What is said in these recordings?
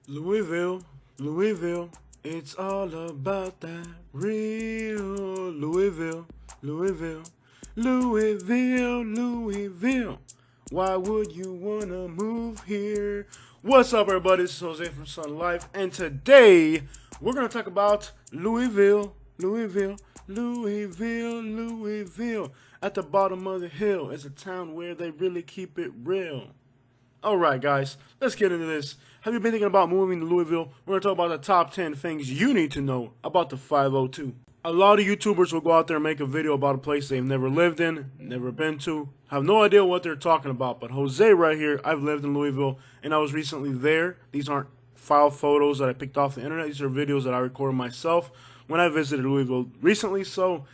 Louisville, Louisville, it's all about that real Louisville, Louisville, Louisville, Louisville. Why would you wanna move here? What's up, everybody? This is Jose from Sun Life, and today we're gonna talk about Louisville, Louisville, Louisville, Louisville. At the bottom of the hill is a town where they really keep it real. Alright, guys, let's get into this. Have you been thinking about moving to Louisville? We're going to talk about the top 10 things you need to know about the 502. A lot of YouTubers will go out there and make a video about a place they've never lived in, never been to, have no idea what they're talking about. But Jose right here, I've lived in Louisville, and I was recently there. These aren't file photos that I picked off the internet. These are videos that I recorded myself when I visited Louisville recently. So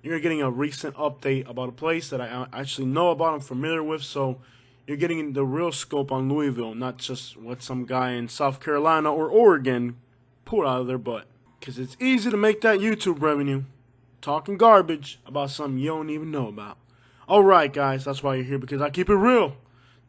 you're getting a recent update about a place that I actually know about, I'm familiar with. So you're getting the real scope on Louisville, not just what some guy in South Carolina or Oregon pulled out of their butt. Because it's easy to make that YouTube revenue talking garbage about something you don't even know about. Alright, guys, that's why you're here, because I keep it real.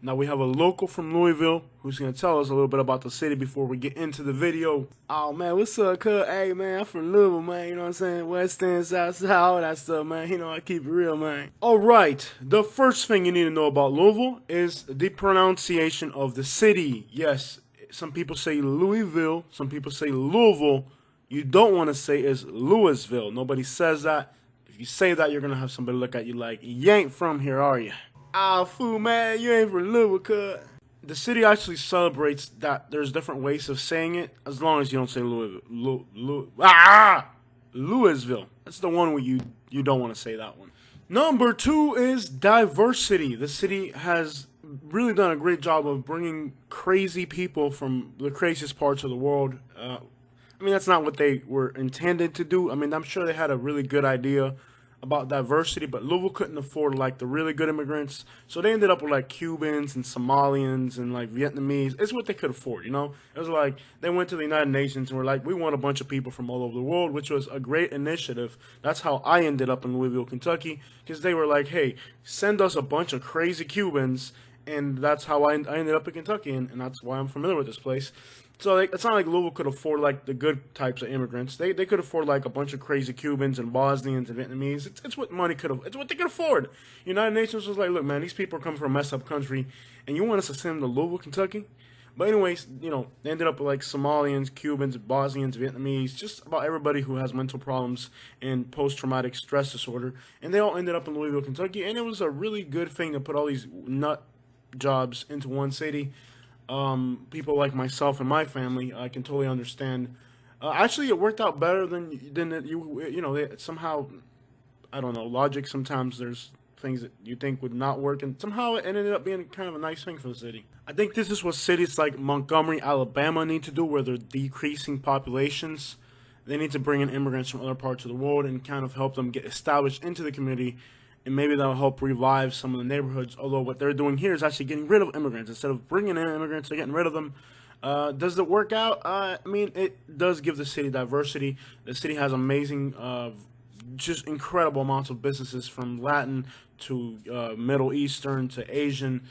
Now we have a local from Louisville who's going to tell us a little bit about the city before we get into the video. Oh, man, what's up, cuz? Hey, man, I'm from Louisville, man, you know what I'm saying? West End, South Side, all that stuff, man. You know, I keep it real, man. Alright, the first thing you need to know about Louisville is the pronunciation of the city. Yes, some people say Louisville, some people say Louisville. You don't want to say is Louisville. Nobody says that. If you say that, you're going to have somebody look at you like, you ain't from here, are you? Ah, fool, man, you ain't from Louisville, cuz. The city actually celebrates that there's different ways of saying it, as long as you don't say Louisville. That's the one where you don't want to say that one. Number 2 is diversity. The city has really done a great job of bringing crazy people from the craziest parts of the world. I mean, that's not what they were intended to do. I mean, I'm sure they had a really good idea about diversity, but Louisville couldn't afford like the really good immigrants, so they ended up with like Cubans and Somalians and like Vietnamese. It's what they could afford, you know. It was like they went to the United Nations and were like, we want a bunch of people from all over the world, which was a great initiative. That's how I ended up in Louisville, Kentucky, because they were like, hey, send us a bunch of crazy Cubans, and that's how I ended up in Kentucky, and that's why I'm familiar with this place. So it's not like Louisville could afford like the good types of immigrants. They could afford like a bunch of crazy Cubans and Bosnians and Vietnamese. It's what money could have. It's what they could afford. United Nations was like, look, man, these people are coming from a messed up country, and you want us to send them to Louisville, Kentucky? But anyways, you know, they ended up with like Somalians, Cubans, Bosnians, Vietnamese, just about everybody who has mental problems and post-traumatic stress disorder, and they all ended up in Louisville, Kentucky. And it was a really good thing to put all these nut jobs into one city. People like myself and my family, I can totally understand. Actually, it worked out better than you know. Somehow, I don't know, logic. Sometimes there's things that you think would not work, and somehow it ended up being kind of a nice thing for the city. I think this is what cities like Montgomery, Alabama need to do, where they're decreasing populations. They need to bring in immigrants from other parts of the world and kind of help them get established into the community, and maybe that'll help revive some of the neighborhoods. Although what they're doing here is actually getting rid of immigrants. Instead of bringing in immigrants, they're getting rid of them. Does it work out? I mean, it does give the city diversity. The city has amazing, just incredible amounts of businesses, from Latin to Middle Eastern to Asian.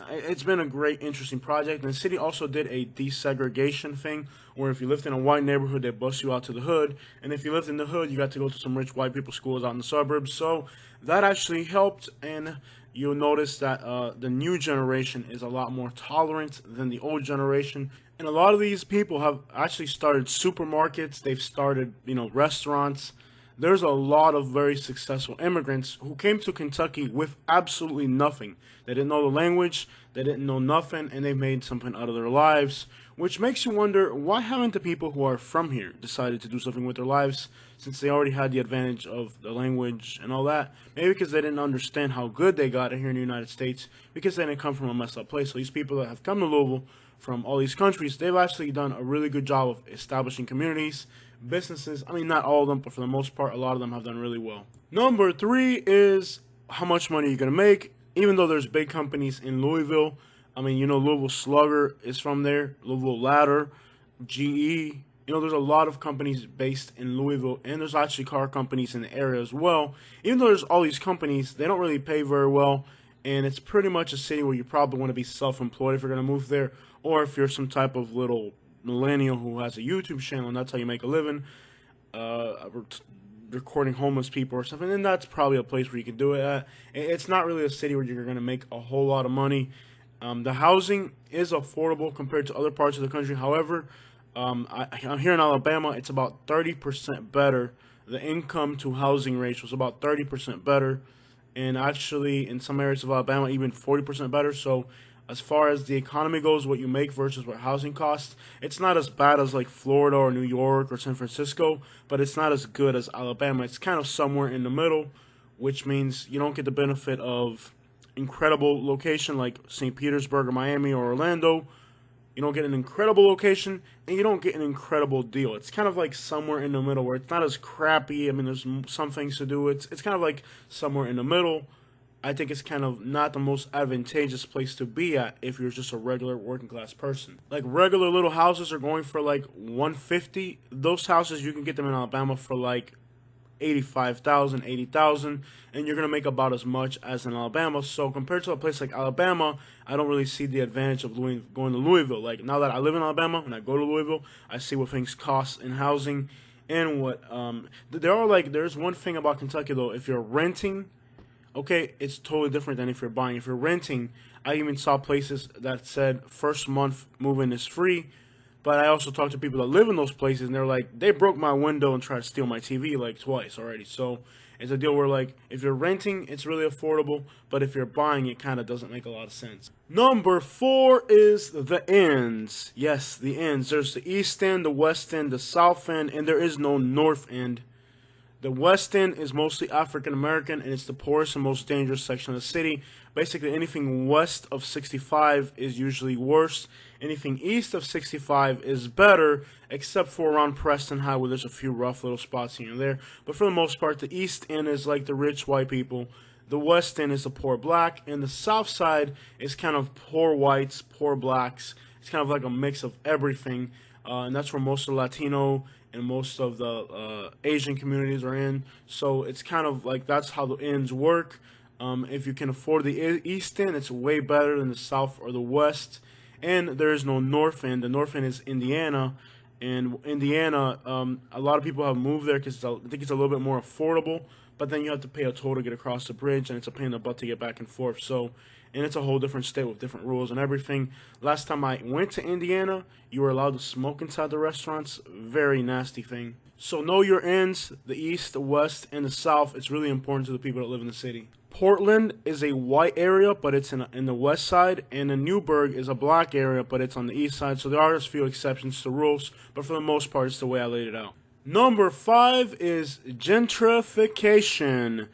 It's been a great, interesting project. And the city also did a desegregation thing, where if you lived in a white neighborhood, they bus you out to the hood. And if you lived in the hood, you got to go to some rich white people schools out in the suburbs. So that actually helped. And you'll notice that the new generation is a lot more tolerant than the old generation. And a lot of these people have actually started supermarkets. They've started, you know, restaurants. There's a lot of very successful immigrants who came to Kentucky with absolutely nothing. They didn't know the language, they didn't know nothing, and they made something out of their lives, which makes you wonder, why haven't the people who are from here decided to do something with their lives, since they already had the advantage of the language and all that? Maybe because they didn't understand how good they got it here in the United States, because they didn't come from a messed up place. So these people that have come to Louisville from all these countries, they've actually done a really good job of establishing communities, businesses. I mean, not all of them, but for the most part, a lot of them have done really well. Number 3 is how much money you're going to make. Even though there's big companies in Louisville, I mean, you know, Louisville Slugger is from there, Louisville Ladder, GE. You know, there's a lot of companies based in Louisville, and there's actually car companies in the area as well. Even though there's all these companies, they don't really pay very well, and it's pretty much a city where you probably want to be self-employed if you're going to move there, or if you're some type of little millennial who has a YouTube channel and that's how you make a living, recording homeless people or something, then that's probably a place where you can do it at. It's not really a city where you're going to make a whole lot of money. The housing is affordable compared to other parts of the country. However, I'm here in Alabama. It's about 30% better. The income to housing ratio is about 30% better, and actually in some areas of Alabama even 40% better. So as far as the economy goes, what you make versus what housing costs, it's not as bad as like Florida or New York or San Francisco, but it's not as good as Alabama. It's kind of somewhere in the middle, which means you don't get the benefit of incredible location like St. Petersburg or Miami or Orlando. You don't get an incredible location, and you don't get an incredible deal. It's kind of like somewhere in the middle where it's not as crappy. I mean, there's some things to do. It's kind of like somewhere in the middle. I think it's kind of not the most advantageous place to be at if you're just a regular working class person. Like regular little houses are going for like 150. Those houses you can get them in Alabama for like 85,000, 80,000, and you're gonna make about as much as in Alabama. So compared to a place like Alabama, I don't really see the advantage of going to Louisville. Like now that I live in Alabama and I go to Louisville, I see what things cost in housing and what there's one thing about Kentucky though. If you're renting, okay, it's totally different than if you're buying. If you're renting, I even saw places that said first month move-in is free. But I also talked to people that live in those places, and they're like, they broke my window and tried to steal my TV like twice already. So it's a deal where like if you're renting, it's really affordable, but if you're buying, it kind of doesn't make a lot of sense. Number 4 is the ends. Yes, the ends. There's the East End, the West End, the South End, and there is no North End. The West End is mostly African American, and it's the poorest and most dangerous section of the city. Basically, anything west of 65 is usually worse. Anything east of 65 is better, except for around Preston High, where there's a few rough little spots here and there. But for the most part, the East End is like the rich white people. The West End is the poor black, and the South Side is kind of poor whites, poor blacks. It's kind of like a mix of everything, and that's where most of the Latino and most of the Asian communities are in. So it's kind of like that's how the ends work. If you can afford the East End, it's way better than the South or the West. And there is no North End. The North End is Indiana. And Indiana, a lot of people have moved there because I think it's a little bit more affordable. But then you have to pay a toll to get across the bridge, and it's a pain in the butt to get back and forth. So, and it's a whole different state with different rules and everything. Last time I went to Indiana, you were allowed to smoke inside the restaurants. Very nasty thing. So know your ends, the East, the West, and the South. It's really important to the people that live in the city. Portland is a white area, but it's in the west side, and then Newburgh is a black area, but it's on the east side. So there are just a few exceptions to rules, but for the most part, it's the way I laid it out. Number 5 is gentrification.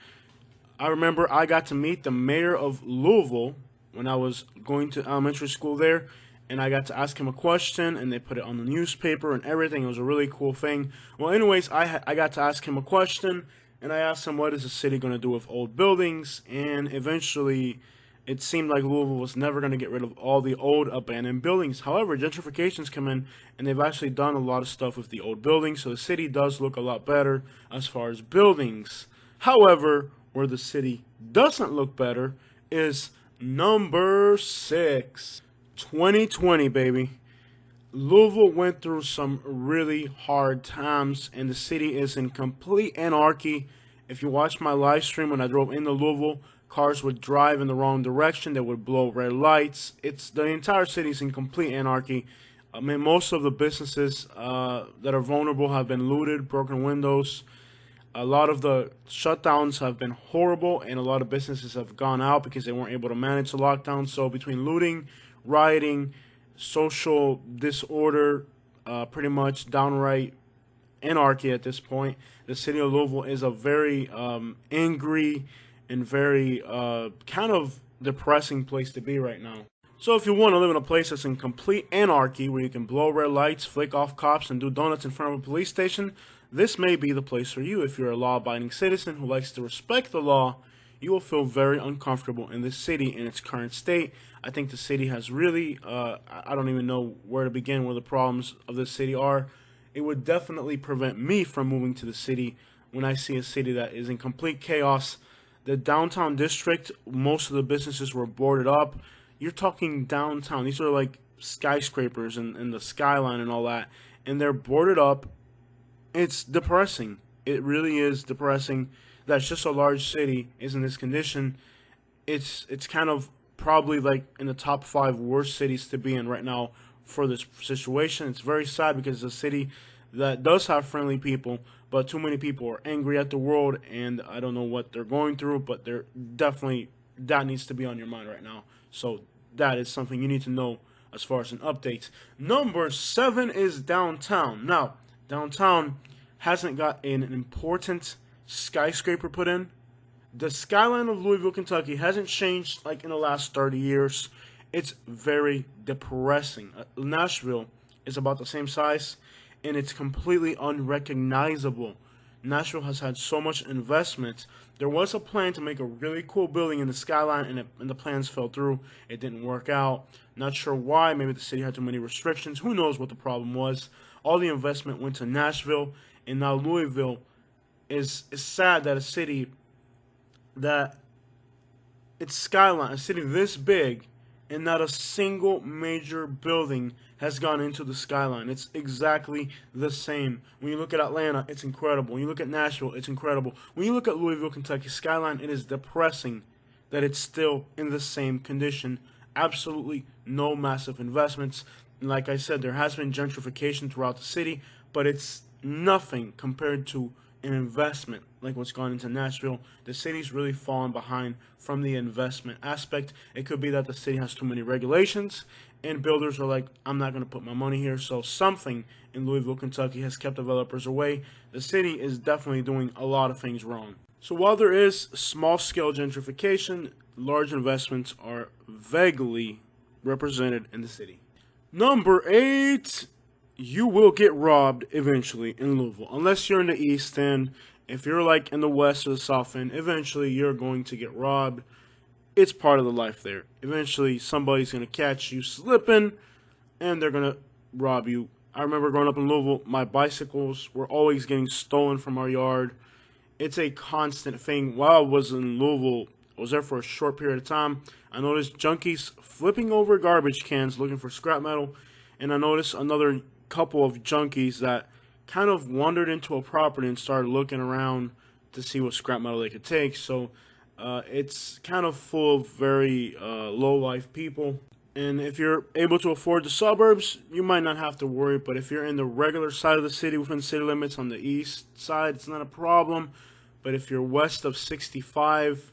I remember I got to meet the mayor of Louisville when I was going to elementary school there, and I got to ask him a question, and they put it on the newspaper and everything. It was a really cool thing. Well, anyways, I got to ask him a question, and I asked him, what is the city going to do with old buildings? And eventually, it seemed like Louisville was never going to get rid of all the old abandoned buildings. However, gentrification's come in, and they've actually done a lot of stuff with the old buildings, so the city does look a lot better as far as buildings. However, where the city doesn't look better is number 6. 2020, baby. Louisville went through some really hard times, and the city is in complete anarchy. If you watched my live stream when I drove into Louisville, cars would drive in the wrong direction. They would blow red lights. The entire city is in complete anarchy. I mean, most of the businesses that are vulnerable have been looted, broken windows. A lot of the shutdowns have been horrible, and a lot of businesses have gone out because they weren't able to manage the lockdown. So between looting, rioting, social disorder, pretty much downright anarchy at this point, the city of Louisville is a very angry and very kind of depressing place to be right now. So if you want to live in a place that's in complete anarchy, where you can blow red lights, flick off cops, and do donuts in front of a police station, this may be the place for you. If you're a law-abiding citizen who likes to respect the law, you will feel very uncomfortable in this city in its current state. I think the city has really, I don't even know where to begin where the problems of this city are. It would definitely prevent me from moving to the city when I see a city that is in complete chaos. The downtown district, most of the businesses were boarded up. You're talking downtown. These are like skyscrapers and the skyline and all that, and they're boarded up. It's depressing. It really is depressing that just a large city is in this condition. It's kind of probably like in the top five worst cities to be in right now for this situation. It's very sad because it's a city that does have friendly people, but too many people are angry at the world, and I don't know what they're going through, but they're definitely that needs to be on your mind right now. So that is something you need to know as far as an update. Number 7 is downtown. Now, downtown hasn't got an important skyscraper put in. The skyline of Louisville, Kentucky hasn't changed like in the last 30 years. It's very depressing. Nashville is about the same size, and it's completely unrecognizable. Nashville has had so much investment. There was a plan to make a really cool building in the skyline, and the plans fell through. It didn't work out. Not sure why. Maybe the city had too many restrictions. Who knows what the problem was? All the investment went to Nashville, and now Louisville is sad that a city that its skyline, a city this big, and not a single major building has gone into the skyline. It's exactly the same. When you look at Atlanta, it's incredible. When you look at Nashville, it's incredible. When you look at Louisville, Kentucky skyline, it is depressing that it's still in the same condition. Absolutely no massive investments. And like I said, there has been gentrification throughout the city, but it's nothing compared to an investment like what's gone into Nashville. The city's really fallen behind from the investment aspect. It could be that the city has too many regulations and builders are like, I'm not going to put my money here. So something in Louisville, Kentucky has kept developers away. The city is definitely doing a lot of things wrong. So while there is small-scale gentrification, large investments are vaguely represented in the city. Number 8, you will get robbed eventually in Louisville. Unless you're in the East End. If you're like in the West or the South End, eventually you're going to get robbed. It's part of the life there. Eventually somebody's going to catch you slipping and they're going to rob you. I remember growing up in Louisville, my bicycles were always getting stolen from our yard. It's a constant thing. While I was in Louisville, I was there for a short period of time. I noticed junkies flipping over garbage cans looking for scrap metal. And I noticed another couple of junkies that kind of wandered into a property and started looking around to see what scrap metal they could take. So it's kind of full of very low-life people. And if you're able to afford the suburbs, you might not have to worry. But if you're in the regular side of the city, within city limits on the east side, it's not a problem. But if you're west of 65,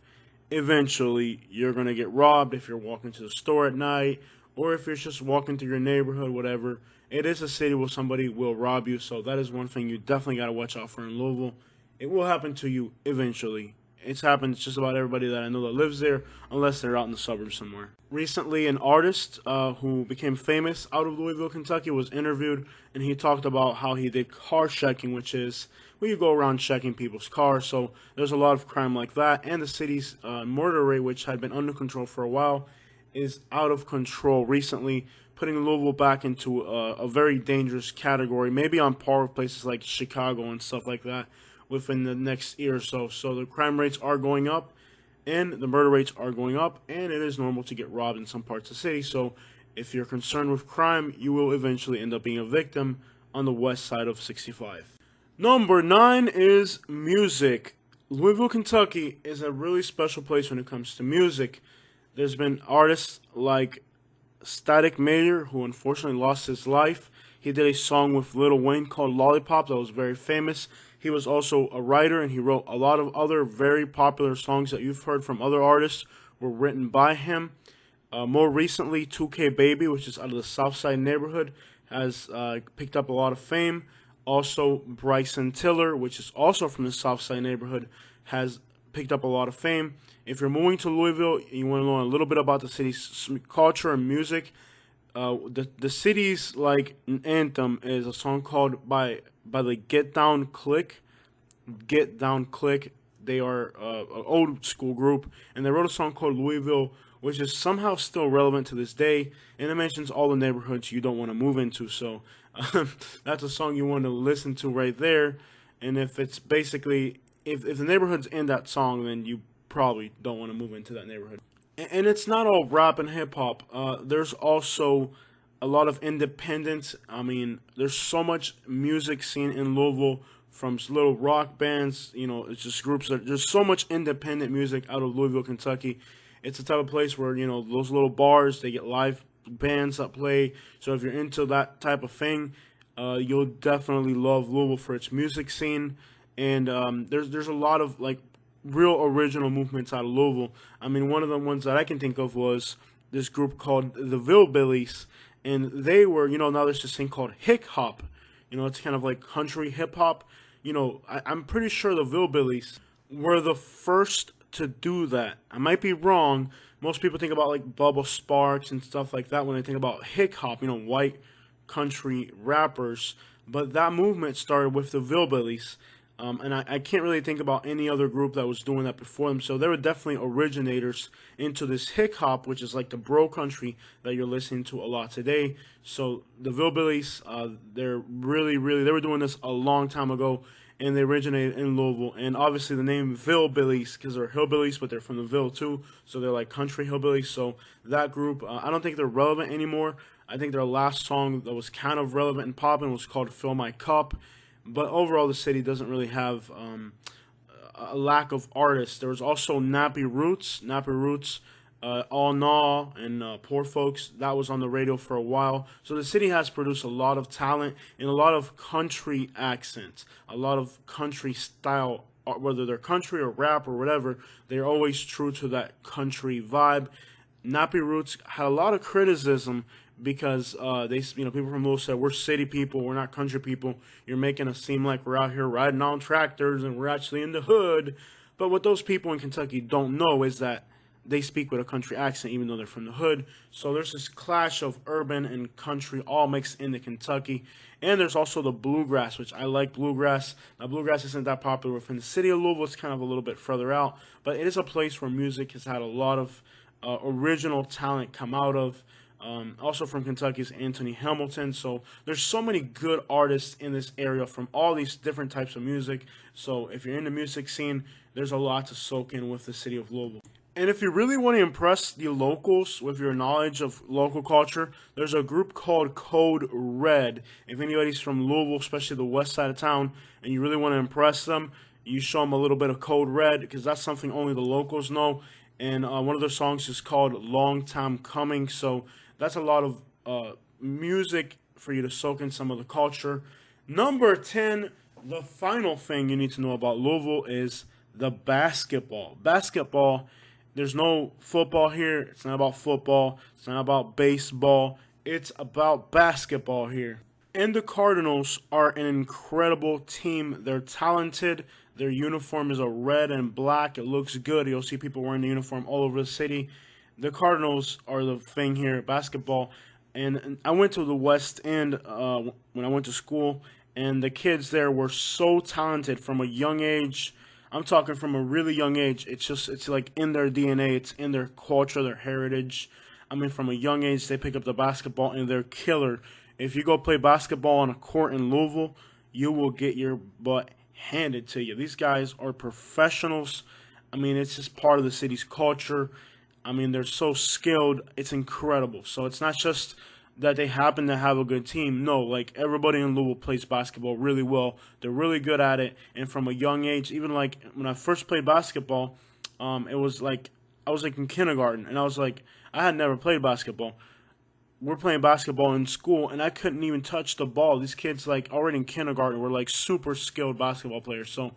eventually you're going to get robbed if you're walking to the store at night, or if you're just walking through your neighborhood, whatever. It is a city where somebody will rob you, so that is one thing you definitely got to watch out for in Louisville. It will happen to you eventually. It's happened to just about everybody that I know that lives there, unless they're out in the suburbs somewhere. Recently, an artist who became famous out of Louisville, Kentucky, was interviewed, and he talked about how he did car checking, which is where you go around checking people's cars. So there's a lot of crime like that, and the city's murder rate, which had been under control for a while, is out of control recently, putting Louisville back into a very dangerous category, maybe on par with places like Chicago and stuff like that within the next year or so. So the crime rates are going up, and the murder rates are going up, and it is normal to get robbed in some parts of the city. So if you're concerned with crime, you will eventually end up being a victim on the west side of 65. Number 9 is music. Louisville, Kentucky is a really special place when it comes to music. There's been artists like Static Major, who unfortunately lost his life. He did a song with Lil Wayne called Lollipop that was very famous. He was also a writer, and he wrote a lot of other very popular songs that you've heard from other artists were written by him. More recently, 2K Baby, which is out of the Southside neighborhood, has picked up a lot of fame. Also, Bryson Tiller, which is also from the Southside neighborhood, has picked up a lot of fame. If you're moving to Louisville and you want to learn a little bit about the city's culture and music, the city's like anthem is a song called by the Get Down Click. Get Down Click. They are an old school group, and they wrote a song called Louisville, which is somehow still relevant to this day, and it mentions all the neighborhoods you don't want to move into. So that's a song you want to listen to right there. And if it's basically if the neighborhood's in that song, then you probably don't want to move into that neighborhood. And it's not all rap and hip hop. There's also a lot of independence. I mean, there's so much music scene in Louisville, from little rock bands, it's just groups there's so much independent music out of Louisville, Kentucky. It's the type of place where, those little bars, they get live bands that play. So if you're into that type of thing, you'll definitely love Louisville for its music scene. And there's a lot of like real original movements out of Louisville. I mean, one of the ones that I can think of was this group called the Hillbillies, and they were, now there's this thing called hip hop. It's kind of like country hip hop. I'm pretty sure the Hillbillies were the first to do that. I might be wrong. Most people think about like Bubba Sparks and stuff like that when they think about hip hop, white country rappers. But that movement started with the Hillbillies. And I can't really think about any other group that was doing that before them. So they were definitely originators into this hip hop, which is like the bro country that you're listening to a lot today. So the Hillbillies, they're really, they were doing this a long time ago, and they originated in Louisville. And obviously the name Hillbillies, because they're hillbillies, but they're from the Ville too. So they're like country hillbillies. So that group, I don't think they're relevant anymore. I think their last song that was kind of relevant and popping was called Fill My Cup. But overall, the city doesn't really have a lack of artists. There was also Nappy Roots, All Naw, and Poor Folks. That was on the radio for a while. So the city has produced a lot of talent and a lot of country accents, a lot of country style, whether they're country or rap or whatever. They're always true to that country vibe. Nappy Roots had a lot of criticism because people from Louisville said, we're city people, we're not country people. You're making us seem like we're out here riding on tractors and we're actually in the hood. But what those people in Kentucky don't know is that they speak with a country accent even though they're from the hood. So there's this clash of urban and country all mixed into Kentucky. And there's also the bluegrass, which I like bluegrass. Now, bluegrass isn't that popular within the city of Louisville. It's kind of a little bit further out. But it is a place where music has had a lot of original talent come out of. Also from Kentucky is Anthony Hamilton. So there's so many good artists in this area from all these different types of music. So if you're in the music scene, there's a lot to soak in with the city of Louisville. And if you really want to impress the locals with your knowledge of local culture, there's a group called Code Red. If anybody's from Louisville, especially the west side of town, and you really want to impress them, you show them a little bit of Code Red, because that's something only the locals know. And one of their songs is called Long Time Coming. So that's a lot of music for you to soak in some of the culture. Number 10, the final thing you need to know about Louisville is the basketball. Basketball, there's no football here. It's not about football. It's not about baseball. It's about basketball here. And the Cardinals are an incredible team. They're talented. Their uniform is a red and black. It looks good. You'll see people wearing the uniform all over the city. The Cardinals are the thing here at basketball. And I went to the West End when I went to school, and the kids there were so talented from a young age. I'm talking from a really young age. It's like in their DNA. It's in their culture, their heritage. I mean, from a young age, they pick up the basketball, and they're killer. If you go play basketball on a court in Louisville, you will get your butt handed to you. These guys are professionals. I mean, it's just part of the city's culture. I mean, they're so skilled. It's incredible. So it's not just that they happen to have a good team. No, like everybody in Louisville plays basketball really well. They're really good at it. And from a young age, even like when I first played basketball, it was like I was like in kindergarten, and I had never played basketball. We're playing basketball in school, and I couldn't even touch the ball. These kids, like already in kindergarten, were like super skilled basketball players. So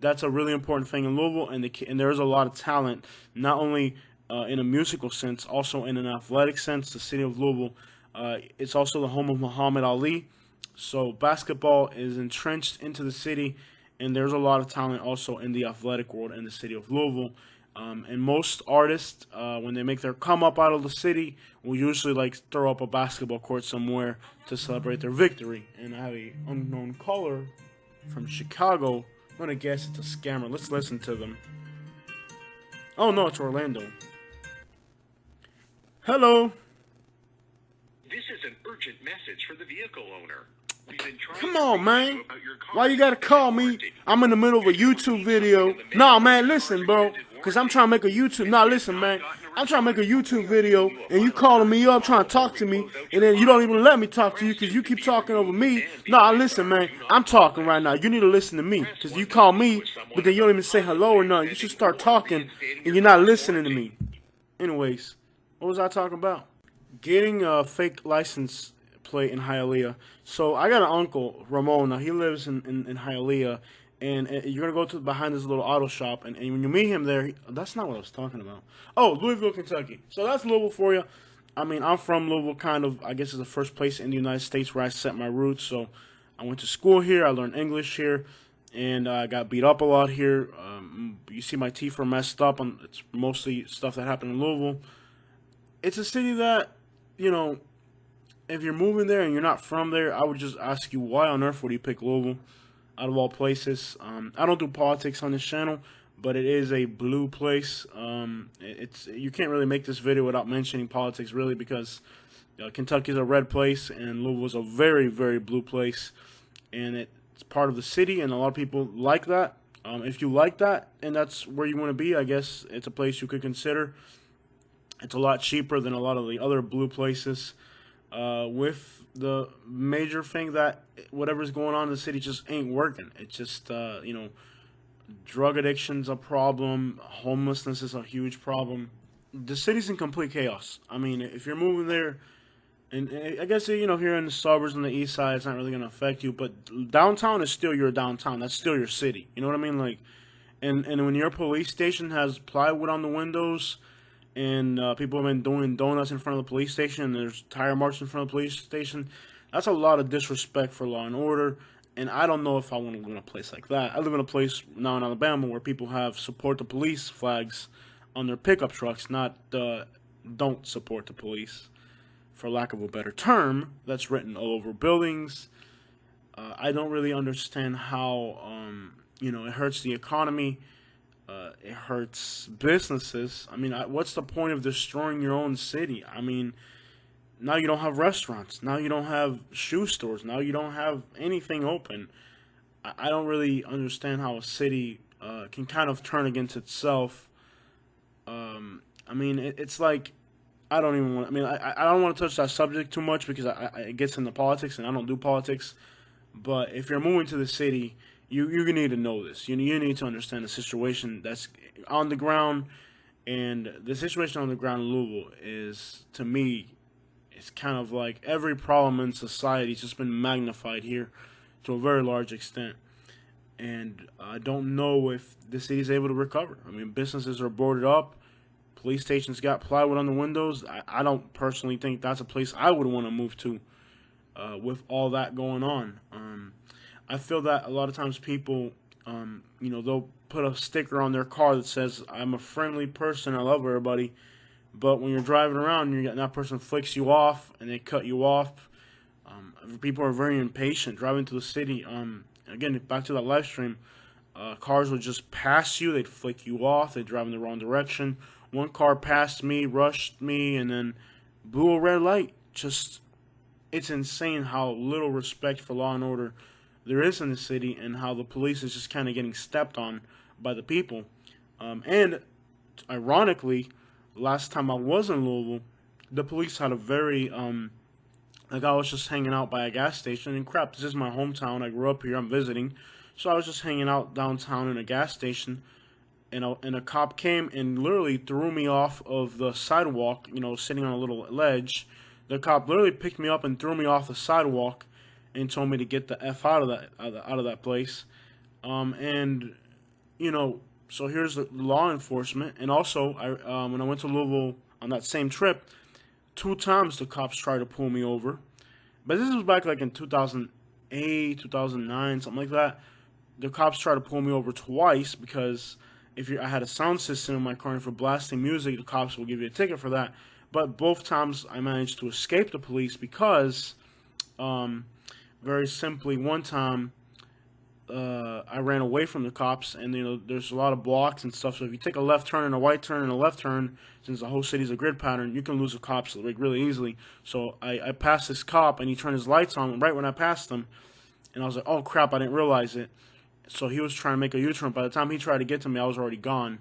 that's a really important thing in Louisville, and there's a lot of talent, not only in a musical sense, also in an athletic sense. The city of Louisville, it's also the home of Muhammad Ali. So basketball is entrenched into the city, and there's a lot of talent also in the athletic world in the city of Louisville. And most artists, when they make their come up out of the city, will usually like throw up a basketball court somewhere to celebrate their victory. And I have an unknown caller from Chicago. I'm gonna guess it's a scammer. Let's listen to them. Oh no, it's Orlando. Hello. This is an urgent message for the vehicle owner. Come on, man. Why you gotta call me? I'm in the middle of a YouTube video. Nah, man, listen, bro. Because I'm trying to make a YouTube. Nah, listen, man. I'm trying to make a YouTube video, and you calling me up trying to talk to me, and then you don't even let me talk to you because you keep talking over me. Nah, listen, man, I'm talking right now. You need to listen to me because you call me, but then you don't even say hello or nothing. You should start talking, and you're not listening to me. Anyways, what was I talking about? Getting a fake license plate in Hialeah. So I got an uncle, Ramon. Now he lives in Hialeah, and you're gonna go to behind this little auto shop, and when you meet him there, that's not what I was talking about. Oh, Louisville, Kentucky. So that's Louisville for you. I mean, I'm from Louisville, kind of. I guess it's the first place in the United States where I set my roots. So I went to school here. I learned English here, and I got beat up a lot here. You see, my teeth are messed up. It's mostly stuff that happened in Louisville. It's a city that, you know, if you're moving there and you're not from there, I would just ask you, why on earth would you pick Louisville out of all places? I don't do politics on this channel, but it is a blue place. You can't really make this video without mentioning politics, really, because Kentucky is a red place and Louisville is a very, very blue place, and it's part of the city, and a lot of people like that. If you like that and that's where you want to be, I guess it's a place you could consider. It's a lot cheaper than a lot of the other blue places. With the major thing that whatever's going on in the city just ain't working. It's just, you know, drug addiction's a problem. Homelessness is a huge problem. The city's in complete chaos. I mean, if you're moving there, and I guess, you know, here in the suburbs on the east side, it's not really going to affect you. But downtown is still your downtown. That's still your city. You know what I mean? Like, and when your police station has plywood on the windows, and people have been doing donuts in front of the police station, and there's tire marks in front of the police station, that's a lot of disrespect for law and order, and I don't know if I want to live in a place like that. I live in a place now in Alabama where people have support the police flags on their pickup trucks, not don't support the police, for lack of a better term, that's written all over buildings. I don't really understand how, you know, it hurts the economy. It hurts businesses. I mean, what's the point of destroying your own city? I mean, now you don't have restaurants. Now you don't have shoe stores. Now you don't have anything open. I don't really understand how a city can kind of turn against itself. I mean, it's like, I don't even want. I mean, I don't want to touch that subject too much because it gets into politics, and I don't do politics. But if you're moving to the city, you need to know this. You need to understand the situation that's on the ground, and the situation on the ground in Louisville is, to me, it's kind of like every problem in society has just been magnified here to a very large extent. And I don't know if the city is able to recover. I mean, businesses are boarded up. Police stations got plywood on the windows. I don't personally think that's a place I would want to move to with all that going on. I feel that a lot of times people, you know, they'll put a sticker on their car that says, I'm a friendly person, I love everybody. But when you're driving around, and that person flicks you off and they cut you off. People are very impatient driving to the city. Again, back to that live stream, cars would just pass you, they'd flick you off, they'd drive in the wrong direction. One car passed me, rushed me, and then blew a red light. Just, it's insane how little respect for law and order there is in the city, and how the police is just kind of getting stepped on by the people. And ironically, last time I was in Louisville, the police had a very, like, I was just hanging out by a gas station, and crap, this is my hometown, I grew up here, I'm visiting, so I was just hanging out downtown in a gas station, and a cop came and literally threw me off of the sidewalk, you know, sitting on a little ledge. The cop literally picked me up and threw me off the sidewalk, and told me to get the F out of that place. And, you know, so here's the law enforcement. And also, when I went to Louisville on that same trip, 2 times the cops tried to pull me over. But this was back like in 2008, 2009, something like that. The cops tried to pull me over twice because I had a sound system in my car, and for blasting music, the cops will give you a ticket for that. But both times I managed to escape the police because, very simply, one time I ran away from the cops, and you know there's a lot of blocks and stuff. So if you take a left turn and a right turn and a left turn, since the whole city's a grid pattern, you can lose the cops like really easily. So I passed this cop, and he turned his lights on right when I passed him, and I was like, oh crap, I didn't realize it. So he was trying to make a U-turn. By the time he tried to get to me, I was already gone.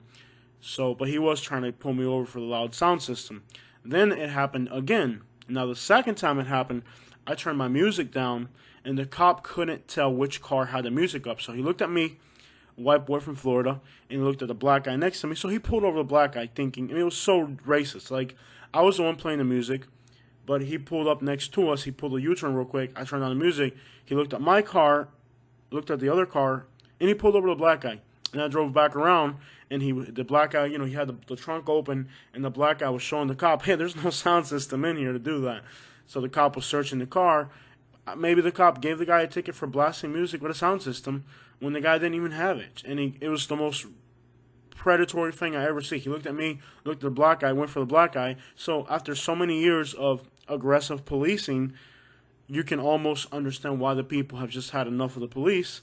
So, but he was trying to pull me over for the loud sound system. Then it happened again. Now the second time it happened, I turned my music down, and the cop couldn't tell which car had the music up. So he looked at me, white boy from Florida, and he looked at the black guy next to me. So he pulled over the black guy, thinking, and it was so racist. Like, I was the one playing the music, but he pulled up next to us. He pulled a U-turn real quick. I turned on the music. He looked at my car, looked at the other car, and he pulled over the black guy. And I drove back around, and the black guy, he had the trunk open, and the black guy was showing the cop, hey, there's no sound system in here to do that. So the cop was searching the car. Maybe the cop gave the guy a ticket for blasting music with a sound system when the guy didn't even have it. And it was the most predatory thing I ever see. He looked at me, looked at the black guy, went for the black guy. So after so many years of aggressive policing, you can almost understand why the people have just had enough of the police.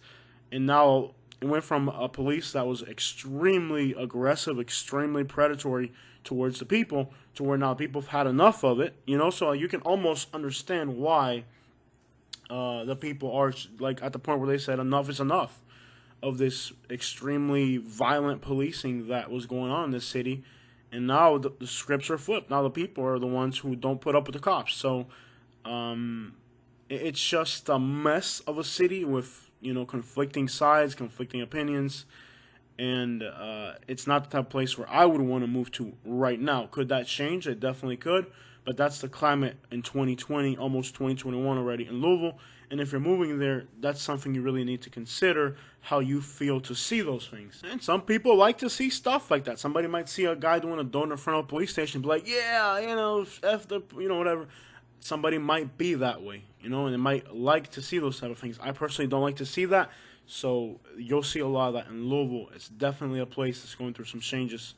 And now it went from a police that was extremely aggressive, extremely predatory towards the people, to where now people have had enough of it. So you can almost understand why the people are like at the point where they said enough is enough of this extremely violent policing that was going on in this city. And now the scripts are flipped. Now the people are the ones who don't put up with the cops. So it's just a mess of a city with conflicting sides, conflicting opinions, and it's not the type of place where I would want to move to right now. Could that change? It definitely could, but that's the climate in 2020, almost 2021 already in Louisville. And if you're moving there, that's something you really need to consider, how you feel to see those things. And some people like to see stuff like that. Somebody might see a guy doing a donut in front of a police station and be like, yeah, F the, whatever. Somebody might be that way, and they might like to see those type of things. I personally don't like to see that, so you'll see a lot of that in Louisville. It's definitely a place that's going through some changes.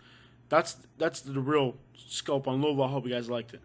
That's the real scope on Louisville. I hope you guys liked it.